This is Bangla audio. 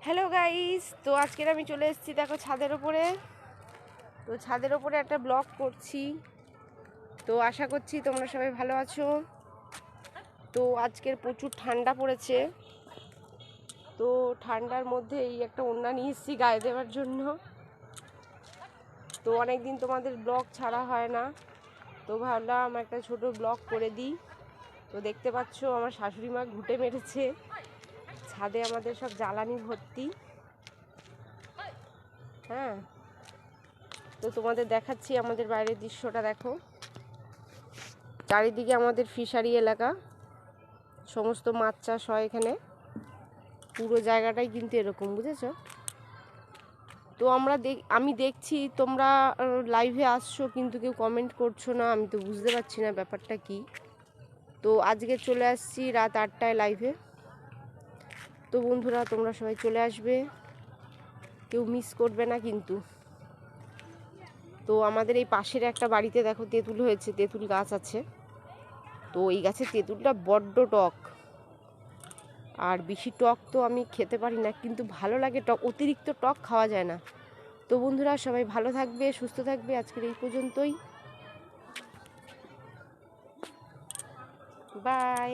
হ্যালো গাইস, তো আজকের আমি চলে এসেছি দেখো ছাদের ওপরে। তো ছাদের ওপরে একটা ব্লগ করছি। তো আশা করছি তোমরা সবাই ভালো আছো। তো আজকের প্রচুর ঠান্ডা পড়েছে। তো ঠান্ডার মধ্যে এই একটা ওড়না নিয়ে এসেছি গায়ে দেওয়ার জন্য। তো অনেকদিন তোমাদের ব্লগ ছাড়া হয় না, তো ভাবলাম একটা ছোট ব্লগ করে দিই। তো দেখতে পাচ্ছ আমার শাশুড়ি মা ঘুঁটে মেরেছে, ছাদে আমাদের সব জ্বালানি ভর্তি। হ্যাঁ, তো তোমাদের দেখাচ্ছি আমাদের বাইরের দৃশ্যটা। দেখো চারিদিকে আমাদের ফিশারি এলাকা, সমস্ত মাছ চাষ হয় এখানে। পুরো জায়গাটাই কিন্তু এরকম, বুঝেছো? তো আমি দেখছি তোমরা লাইভে আসছো কিন্তু কেউ কমেন্ট করছো না, আমি তো বুঝতে পারছি না ব্যাপারটা কি। তো আজকে চলে আসছি রাত 8টায় লাইভে। তো বন্ধুরা তোমরা সবাই চলে আসবে, কেউ মিস করবে না কিন্তু। তো আমাদের এই পাশের একটা বাড়িতে দেখো তেঁতুল হয়েছে, তেঁতুল গাছ আছে। তো এই গাছের তেঁতুলটা বড্ড টক, আর বেশি টক তো আমি খেতে পারি না, কিন্তু ভালো লাগে টক, অতিরিক্ত টক খাওয়া যায় না। তো বন্ধুরা সবাই ভালো থাকবে, সুস্থ থাকবে, আজকের এই পর্যন্তই। বাই।